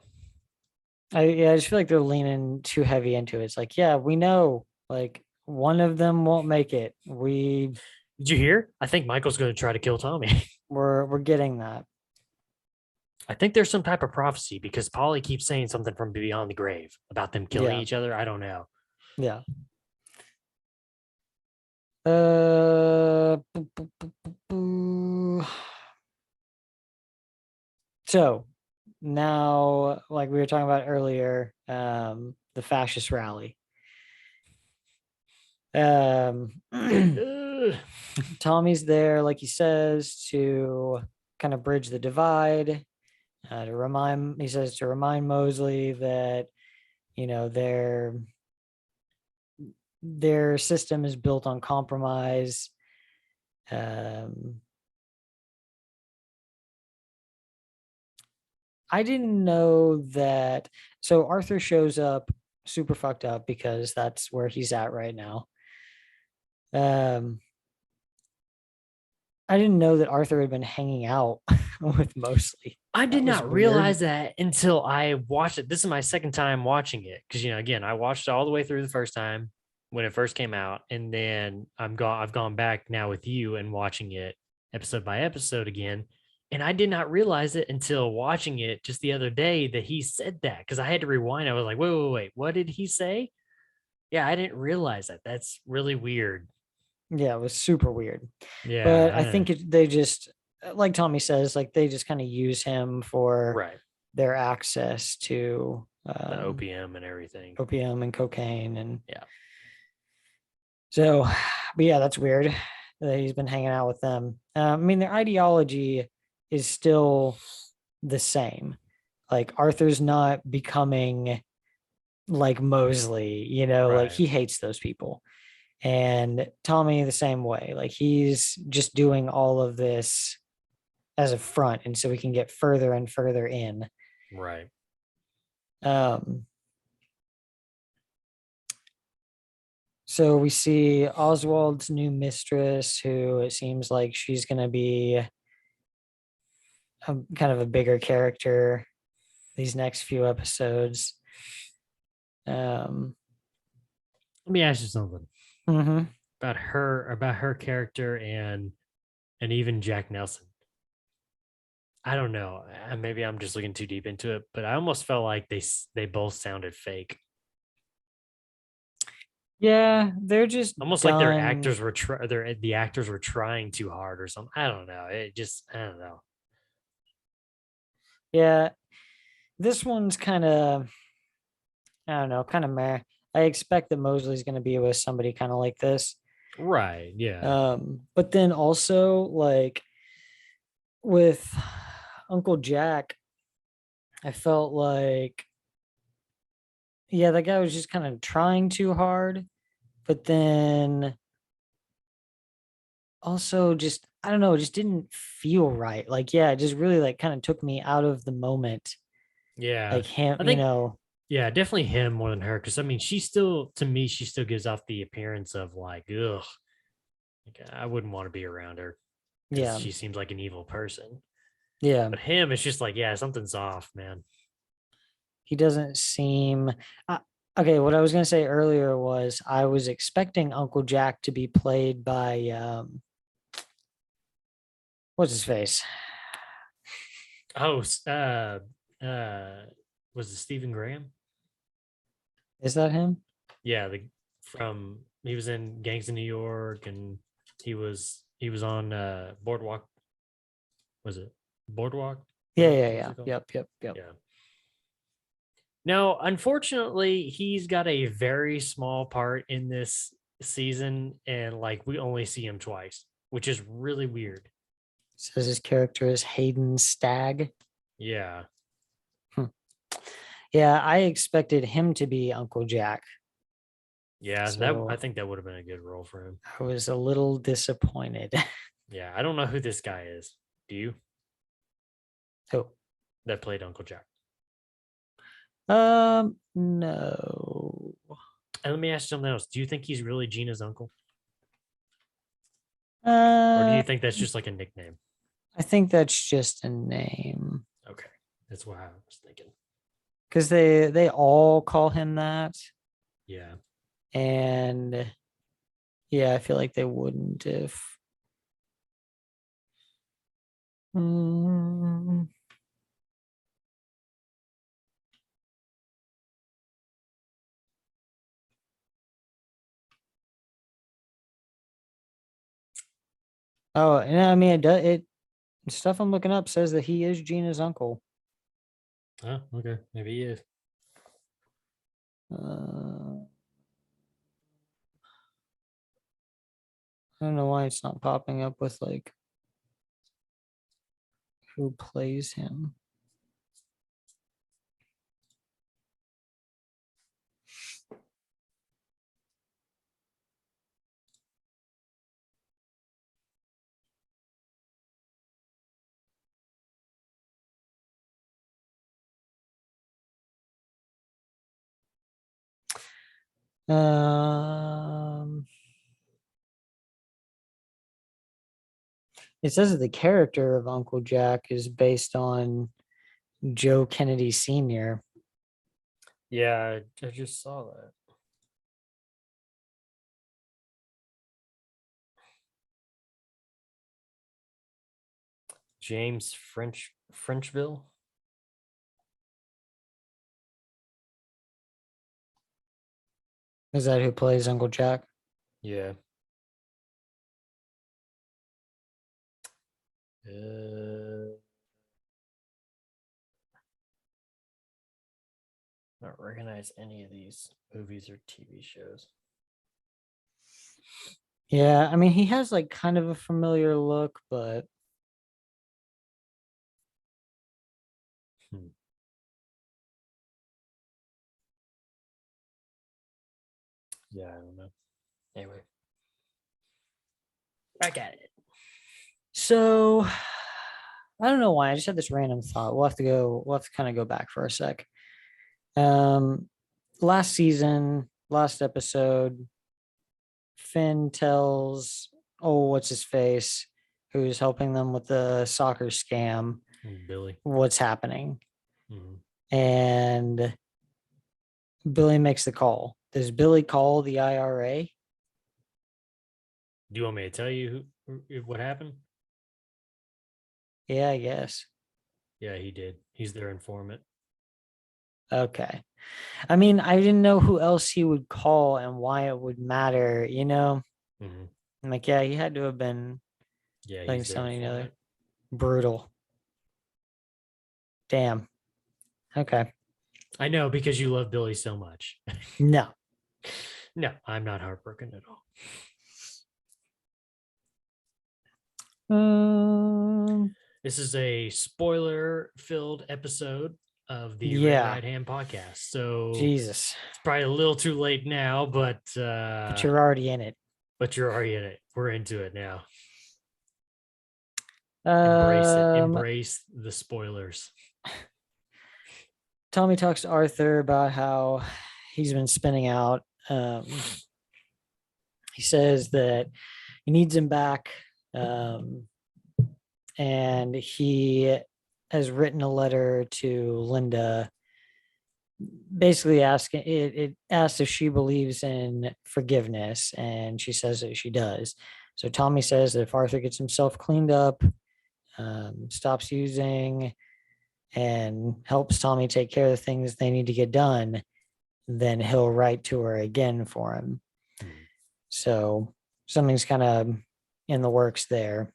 S1: I just feel like they're leaning too heavy into it. It's like, yeah, we know, like one of them won't make it.
S2: Did you hear? I think Michael's going to try to kill Tommy.
S1: We're getting that.
S2: I think there's some type of prophecy because Polly keeps saying something from beyond the grave about them killing each other. I don't know.
S1: Yeah. So now, like we were talking about earlier, the fascist rally.
S2: Ugh.
S1: Tommy's there, like he says, to kind of bridge the divide. He says to remind Mosley that their system is built on compromise. I didn't know that. So Arthur shows up super fucked up because that's where he's at right now. I didn't know that Arthur had been hanging out with Mosley.
S2: I did
S1: That was
S2: not
S1: weird.
S2: realize that until I watched it. This is my second time watching it because again, I watched it all the way through the first time when it first came out, and then I've gone back now with you and watching it episode by episode again. And I did not realize it until watching it just the other day that he said that because I had to rewind. I was like, wait, what did he say? Yeah, I didn't realize that. That's really weird.
S1: Yeah, it was super weird.
S2: Yeah,
S1: But I think they just, like Tommy says, like they just kind of use him for
S2: right.
S1: their access to
S2: The opium and everything.
S1: opium and cocaine. And
S2: yeah.
S1: So, but yeah, that's weird that he's been hanging out with them. I mean, their ideology is still the same. Like Arthur's not becoming like Mosley, like
S2: Right.
S1: he hates those people. And Tommy the same way. Like he's just doing all of this as a front, and so we can get further and further in.
S2: Right.
S1: So we see Oswald's new mistress, who it seems like she's going to be kind of a bigger character these next few episodes.
S2: Let me ask you something
S1: Mm-hmm.
S2: about her character and even Jack Nelson. I don't know. Maybe I'm just looking too deep into it, but I almost felt like they both sounded fake.
S1: Yeah, they're just
S2: almost
S1: done.
S2: like their actors were the actors were trying too hard or something. I don't know. I don't know.
S1: Yeah, this one's kind of, I don't know, kind of meh. I expect that Mosley's going to be with somebody kind of like this.
S2: Right. Yeah.
S1: But then also like with Uncle Jack, I felt like, yeah, that guy was just kind of trying too hard, but then also just, I don't know, it just didn't feel right. Like, yeah, it just really like kind of took me out of the moment.
S2: Yeah.
S1: Like him,
S2: I think, yeah, definitely him more than her. Cause I mean, she still gives off the appearance of like, ugh, like, I wouldn't want to be around her.
S1: Yeah.
S2: She seems like an evil person.
S1: Yeah.
S2: But him, it's just like, yeah, something's off, man.
S1: He doesn't seem. Okay, what I was going to say earlier was I was expecting Uncle Jack to be played by what's his face?
S2: Oh, was it Stephen Graham?
S1: Is that him?
S2: Yeah, he was in Gangs of New York, and he was on Boardwalk. Was it Boardwalk?
S1: Yeah. Yep.
S2: Yeah. Now, unfortunately, he's got a very small part in this season, and like we only see him twice, which is really weird.
S1: Says his character is Hayden Stagg.
S2: Yeah.
S1: Yeah, I expected him to be Uncle Jack.
S2: Yeah,
S1: So
S2: I think that would have been a good role for him.
S1: I was a little disappointed.
S2: Yeah, I don't know who this guy is. Do you?
S1: Who?
S2: That played Uncle Jack.
S1: No.
S2: And let me ask you something else. Do you think he's really Gina's uncle?
S1: Or
S2: do you think that's just like a nickname?
S1: I think that's just a name.
S2: Okay. That's what I was thinking.
S1: Because they all call him that.
S2: Yeah.
S1: And yeah, I feel like they wouldn't if. Oh, and I mean, it stuff I'm looking up says that he is Gina's uncle.
S2: Oh, okay. Maybe he is.
S1: I don't know why it's not popping up with like who plays him. It says that the character of Uncle Jack is based on Joe Kennedy Sr.
S2: Yeah, I just saw that. James Frenchville.
S1: Is that who plays Uncle Jack?
S2: Yeah. Not recognize any of these movies or TV shows.
S1: Yeah, I mean, he has like kind of a familiar look, but
S2: Yeah, I don't know. Anyway, I got it.
S1: so I don't know why. I just had this random thought. We'll have to kind of go back for a sec. Last season, last episode, Finn tells, oh, what's his face, who's helping them with the soccer scam,
S2: Billy.
S1: what's happening.
S2: Mm-hmm.
S1: And Billy makes the call. Does Billy call the IRA?
S2: Do you want me to tell you what happened?
S1: Yeah, I guess.
S2: Yeah, he did. He's their informant.
S1: Okay. I mean, I didn't know who else he would call and why it would matter, you know?
S2: Mm-hmm.
S1: I'm like, yeah, he had to have been
S2: Yeah,
S1: like
S2: he's their
S1: somebody other
S2: informant.
S1: brutal. Damn. Okay.
S2: I know, because you love Billy so much.
S1: No.
S2: No, I'm not heartbroken at all. This is a spoiler-filled episode of the Red
S1: Yeah.
S2: Right Hand podcast. So
S1: Jesus.
S2: it's probably a little too late now, but
S1: You're already in it.
S2: but you're already in it. We're into it now. Embrace it. Embrace the spoilers.
S1: Tommy talks to Arthur about how he's been spinning out. He says that he needs him back. And he has written a letter to Linda, basically asking it asks if she believes in forgiveness, and she says that she does. So Tommy says that if Arthur gets himself cleaned up, stops using, and helps Tommy take care of the things they need to get done, then he'll write to her again for him. So something's kind of in the works there.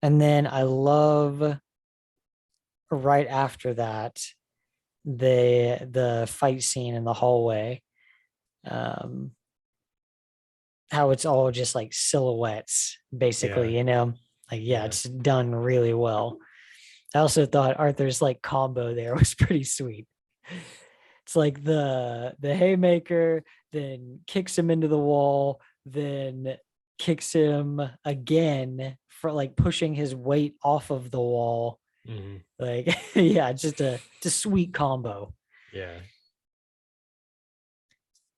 S1: And then I love right after that the fight scene in the hallway. How it's all just like silhouettes, basically,
S2: Yeah.
S1: you know, like, yeah, it's done really well. I also thought Arthur's like combo there was pretty sweet. It's like the haymaker, then kicks him into the wall, then kicks him again for like pushing his weight off of the wall.
S2: Mm-hmm.
S1: Like, yeah, it's just a sweet combo.
S2: Yeah.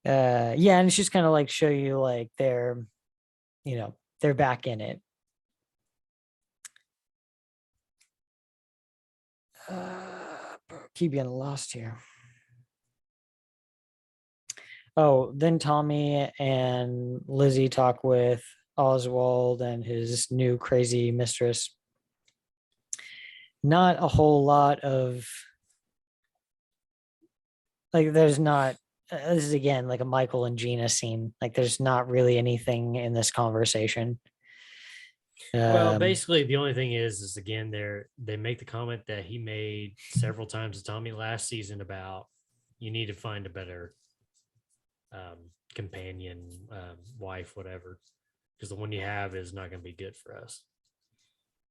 S1: Yeah, and it's just kind of like show you like they're back in it. Keep getting lost here. Oh, then Tommy and Lizzie talk with Oswald and his new crazy mistress. Not a whole lot of like, there's not, this is again like a Michael and Gina scene. Like, there's not really anything in this conversation.
S2: Well, basically, the only thing is again, they make the comment that he made several times to Tommy last season about you need to find a better companion, wife, whatever, because the one you have is not going to be good for us.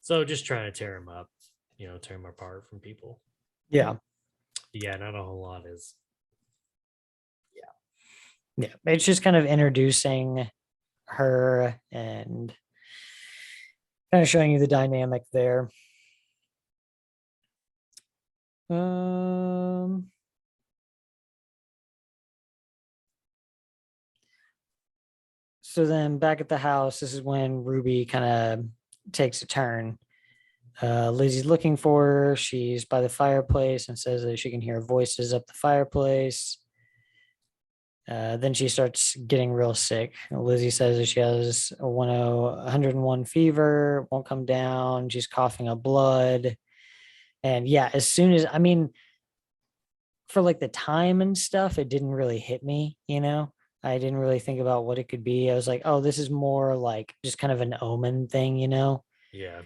S2: So just trying to tear him up, tear him apart from people.
S1: Yeah.
S2: Yeah, not a whole lot is.
S1: Yeah. It's just kind of introducing her and kind of showing you the dynamic there. So then back at the house, this is when Ruby kind of takes a turn. Lizzie's looking for her. She's by the fireplace and says that she can hear voices up the fireplace. Then she starts getting real sick. Lizzie says that she has a 101 fever, won't come down. She's coughing up blood. And yeah, as soon as, I mean, for like the time and stuff, it didn't really hit me, I didn't really think about what it could be. I was like, oh, this is more like just kind of an omen thing,
S2: Yeah.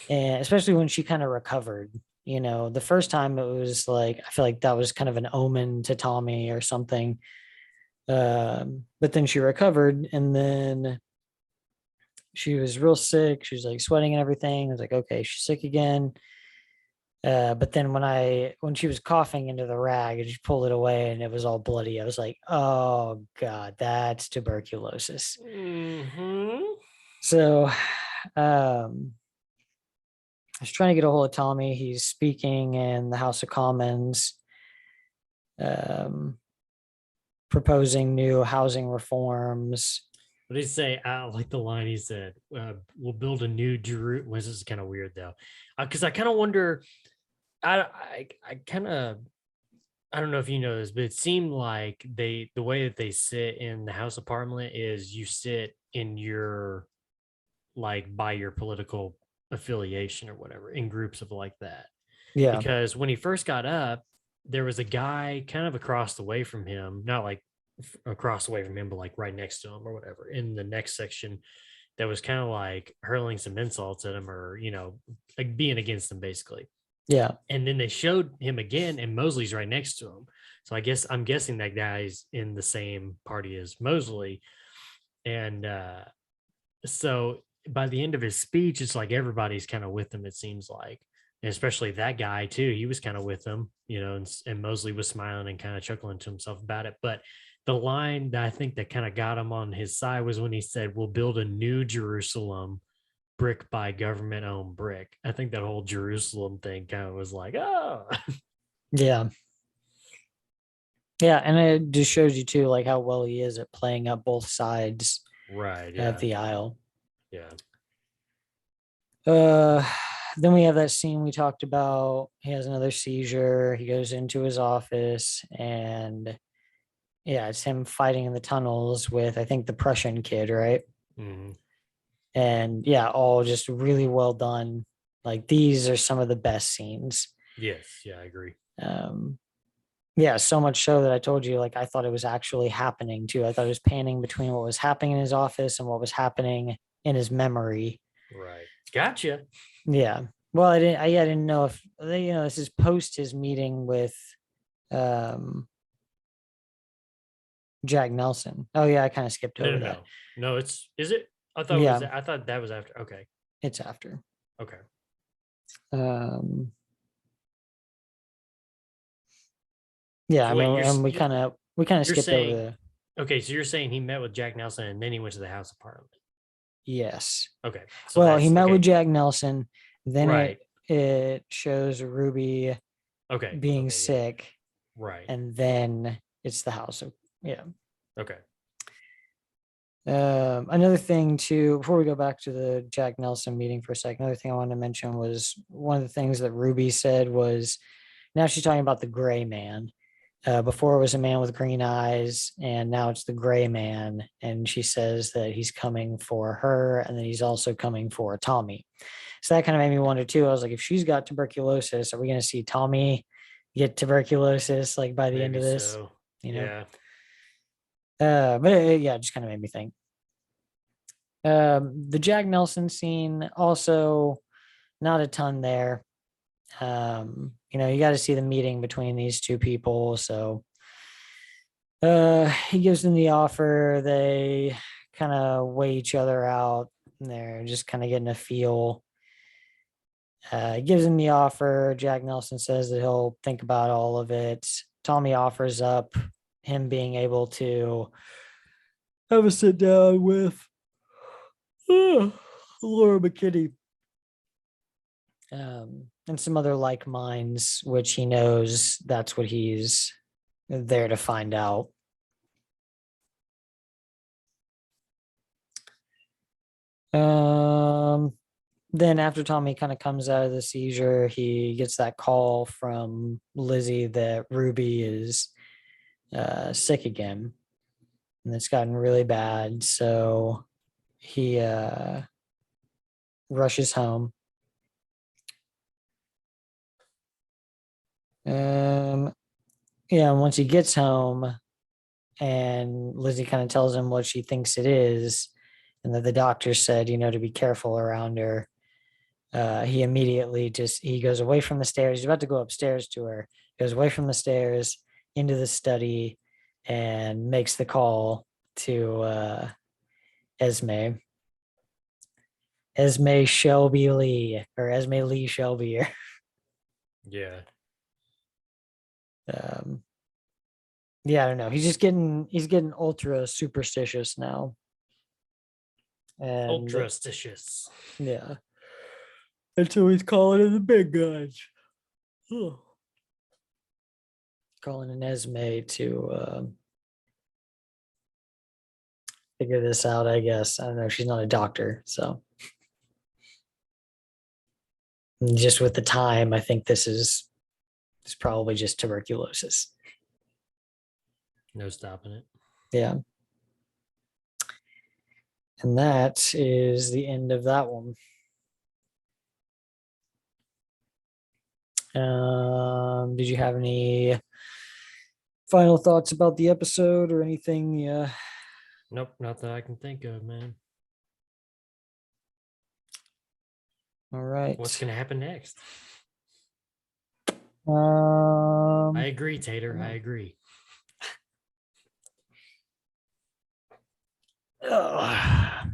S1: And especially when she kind of recovered, the first time it was like, I feel like that was kind of an omen to Tommy or something. But then she recovered and then she was real sick. She was like sweating and everything. I was like, okay, she's sick again. But then when she was coughing into the rag and she pulled it away and it was all bloody, I was like, oh God, that's tuberculosis.
S2: Mm-hmm.
S1: So I was trying to get a hold of Tommy. He's speaking in the House of Commons, proposing new housing reforms.
S2: What did he say? I like the line he said, we'll build a new Jerusalem. This is kind of weird though. Because I kind of wonder, I kind of, I don't know if you know this, but it seemed like the way that they sit in the House of Parliament is you sit in your, like by your political affiliation or whatever, in groups of like that.
S1: Yeah.
S2: Because when he first got up, there was a guy kind of across the way from him, not like across the way from him, but like right next to him or whatever, in the next section, that was kind of like hurling some insults at him or, like being against him basically.
S1: Yeah.
S2: And then they showed him again and Mosley's right next to him. So I'm guessing that guy's in the same party as Mosley. And so by the end of his speech, it's like everybody's kind of with him, it seems like. And especially that guy too. He was kind of with them, and Mosley was smiling and kind of chuckling to himself about it. But the line that I think that kind of got him on his side was when he said, we'll build a new Jerusalem, brick by government owned brick. I think that whole Jerusalem thing kind of was like, oh.
S1: Yeah. Yeah. And it just shows you too, like how well he is at playing up both sides
S2: Right.
S1: of the aisle.
S2: Yeah.
S1: Then we have that scene we talked about. He has another seizure. He goes into his office and yeah, it's him fighting in the tunnels with, I think, the Prussian kid, right?
S2: Mm-hmm.
S1: And yeah, all just really well done. Like these are some of the best scenes.
S2: Yes. Yeah, I agree.
S1: Yeah, so much so that I told you, like, I thought it was actually happening too. I thought it was panning between what was happening in his office and what was happening in his memory.
S2: Right. Gotcha.
S1: Yeah. Well, I didn't know if this is post his meeting with Jack Nelson. Oh yeah, I kind of skipped over that.
S2: No, is it? I thought I thought that was after. Okay.
S1: It's after.
S2: Okay.
S1: Yeah,
S2: So
S1: I mean, we kind of skipped over the.
S2: Okay, so you're saying he met with Jack Nelson and then he went to the House of Parliament.
S1: Yes.
S2: Okay.
S1: So well, he met with Jack Nelson. Then it shows Ruby being sick.
S2: Right.
S1: And then it's the House of
S2: Okay.
S1: Another thing too, before we go back to the Jack Nelson meeting for a second, another thing I wanted to mention was one of the things that Ruby said was, now she's talking about the gray man. Before it was a man with green eyes, and now it's the gray man. And she says that he's coming for her, and then he's also coming for Tommy. So that kind of made me wonder too. I was like, if she's got tuberculosis, are we going to see Tommy get tuberculosis like by the end of this?
S2: So.
S1: Yeah. But it just kind of made me think. The Jack Nelson scene also not a ton there. You got to see the meeting between these two people. So He gives them the offer. They kind of weigh each other out. And they're just kind of getting a feel. He gives him the offer. Jack Nelson says that he'll think about all of it. Tommy offers up him being able to have a sit down with Laura McKinney and some other like minds, which he knows that's what he's there to find out. Then after Tommy kind of comes out of the seizure, he gets that call from Lizzie that Ruby is sick again, and it's gotten really bad. So he rushes home. Yeah, and once he gets home, and Lizzie kind of tells him what she thinks it is, and that the doctor said, to be careful around her. He immediately he goes away from the stairs. He's about to go upstairs to her, goes away from the stairs into the study and makes the call to Esme. Esme Shelby Lee, or Esme Lee Shelby.
S2: Yeah.
S1: Yeah, I don't know. He's getting ultra superstitious now. And
S2: Ultra-stitious.
S1: yeah. And so he's calling in the big guys. Calling in Esme to figure this out, I guess. I don't know. She's not a doctor, so. And just with the time, I think it's probably just tuberculosis.
S2: No stopping it.
S1: Yeah. And that is the end of that one. Did you have any final thoughts about the episode or anything? Yeah.
S2: Nope, not that I can think of, man.
S1: All right.
S2: What's gonna happen next?
S1: I
S2: I agree, Tater. I agree.
S1: I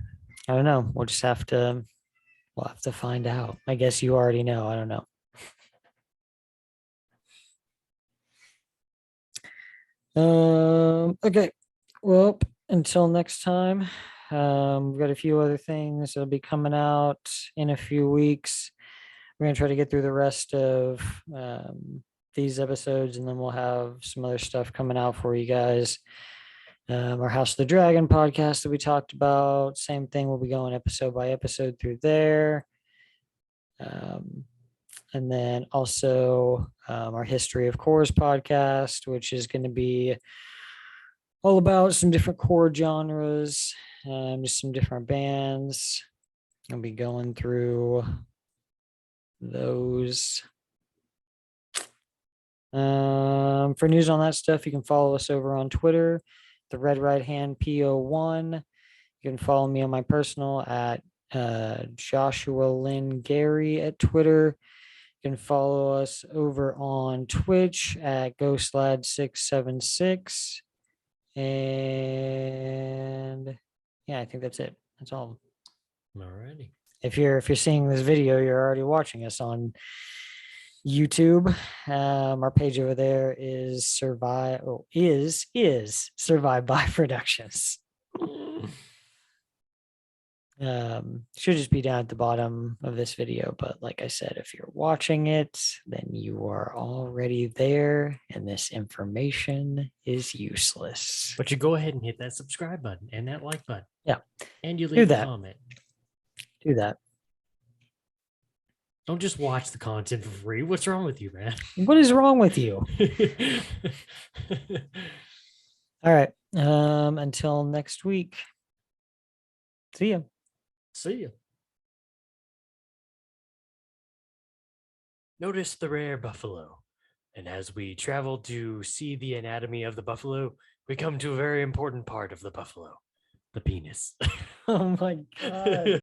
S1: don't know. We'll have to find out. I guess you already know. I don't know. Okay. Well, until next time, we've got a few other things that'll be coming out in a few weeks. We're gonna try to get through the rest of these episodes, and then we'll have some other stuff coming out for you guys. Our House of the Dragon podcast that we talked about, same thing. We'll be going episode by episode through there. And then also our History of Cores podcast, which is going to be all about some different core genres, just some different bands. I'll be going through those. For news on that stuff, you can follow us over on Twitter, the Red Right Hand PO1. You can follow me on my personal at Joshua Lynn Gary at Twitter. You can follow us over on Twitch at GhostLad676. And yeah, I think that's it. That's all.
S2: Alrighty.
S1: If you're seeing this video, you're already watching us on YouTube. Our page over there is Survive by Productions. Should just be down at the bottom of this video, but like I said, if you're watching it, then you are already there and this information is useless.
S2: But you go ahead and hit that subscribe button and that like button.
S1: Yeah.
S2: And you leave a comment.
S1: Do that.
S2: Don't just watch the content for free. What's wrong with you, man?
S1: What is wrong with you? All right. Until next week. See ya.
S2: See ya. Notice the rare buffalo. And as we travel to see the anatomy of the buffalo, we come to a very important part of the buffalo, the penis.
S1: Oh my God.